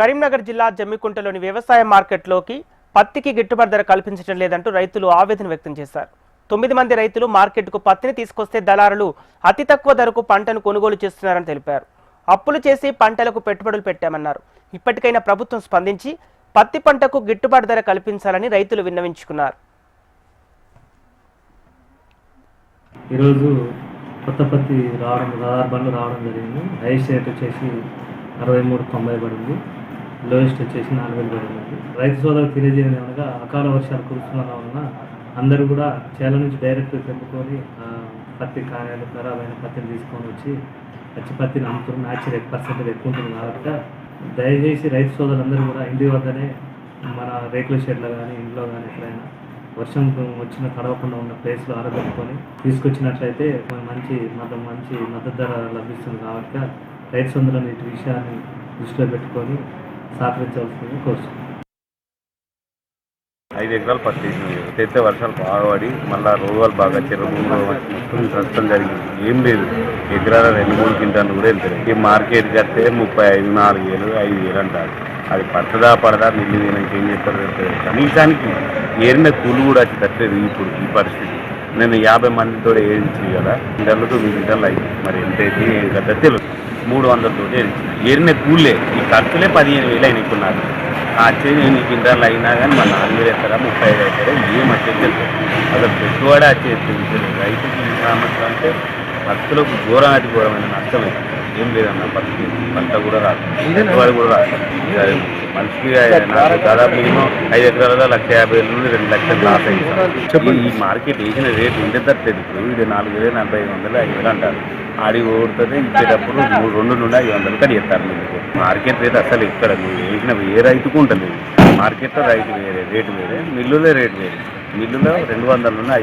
కరీంనగర్ జిల్లా జమ్మికుంటలోని వ్యవసాయ మార్కెట్లోకి పత్తికి గిట్టుబాటు ధర కల్పించడం లేదంటూ రైతులు ఆవేదన వ్యక్తం చేశారు. 9 మంది రైతులు మార్కెట్కు పత్తిని తీసుకొస్తే దళారులు అతి తక్కువ ధరకు పంటను కొనుగోలు చేస్తున్నారని తెలిపారు. అప్పులు చేసి పంటలకు పెట్టుబడులు పెట్టామన్నారు. ఇప్పటికైనా ప్రభుత్వం స్పందించి పత్తి పంటకు గిట్టుబాటు ధర కల్పించాలని రైతులు విన్నవించుకున్నారు. ఈరోజు కొత్త పత్తి బండ్లు రావడం జరిగింది. హైయెస్ట్ రేట్ వచ్చేసి 63.90 పడింది. లోయెస్ట్ వచ్చేసి 4,000 పడింది. రైతు సోదరులకు తెలియజేయడం ఏమనగా అకాల వర్షాలు కురుస్తున్న వలన అందరూ కూడా చేల నుంచి డైరెక్ట్ తెంపుకొని పత్తి కాయలు ఖరాబ్ అయిన పత్తిని తీసుకొని వచ్చి పచ్చి పత్తిని అమ్ముతున్న న్యాచురల్ 8% ఎక్కువ ఉంటుంది కాబట్టి దయచేసి రైతు సోదరులందరూ కూడా ఇంటి వద్దనే మన రేకుల షెడ్లో కానీ ఇంట్లో కానీ ఎక్కడైనా వర్షం వచ్చిన తడవకుండా ఉన్న ప్లేస్లో ఆరబెట్టుకొని తీసుకొచ్చినట్లయితే మంచి మద్దతు ధర లభిస్తుంది కాబట్టి రైతు సోదరులను ఇటు విషయాన్ని దృష్టిలో పెట్టుకొని సహకరించవలసింది కోరుతున్నాను. 5 ఎకరాలు పత్తి అయితే వర్షాలు బాగా పడి మళ్ళీ రోగాలు బాగా చెరువులో నష్టం జరిగింది. ఏం లేదు, ఎకరాల 2-3 క్వింటాలు కూడా వెళ్తాయి. ఈ మార్కెట్కి వస్తే 35, 4,000, 5,000 అంటారు. అది పడదా మిల్లు తినకి ఏం చేస్తారు. కనీసానికి ఏరిన కూలి కూడా వచ్చి తట్టలేదు. ఇప్పుడు ఈ పరిస్థితి నేను 50 మందితో ఏడించి కదా, క్వింటాలు 9 క్వింటాలు అయింది. మరి ఎంత అయితే కదా తెలుసు. 300 తోటి ఏరిన కూలే ఈ ఖర్చులే 15,000 అయినట్టున్నారు. వచ్చేది 8 క్వింటాలు అయినా కానీ మన 4,000 ఎకరా 35 ఎకరా ఏం వచ్చేది అసలు పెట్టుబడి వచ్చేది రైతుకి ఈ సంవత్సరం అంటే ఖర్చులకు ఘోరమైన నష్టమైంది. ఏం లేదన్న పత్తి పంట కూడా రాదు, పెట్టుబడి కూడా రాదు. మనిషికి నాకు దాదాపు మినిమం 5 ఎకరాలలో 1,50,000 నుండి 2 లక్షలు లాస్ అయింది. ఈ మార్కెట్ వేసిన రేటు ఇంటి తట్టలేదు. ఇప్పుడు ఇది 4,000, 4,500, 5,000 అంటారు. ఆడికి ఓడుతుంది. ఇచ్చేటప్పుడు 2 నుండి 500 కడి ఇస్తారు. మీకు మార్కెట్ రేట్ అసలు ఇక్కడ మీరు వేసిన ఏ రైతుకు ఉంటుంది. మార్కెట్లో రైతు వేరే రేటు వేరే, మిల్లులో రేటు వేరే. మిల్లులో 200 నుండి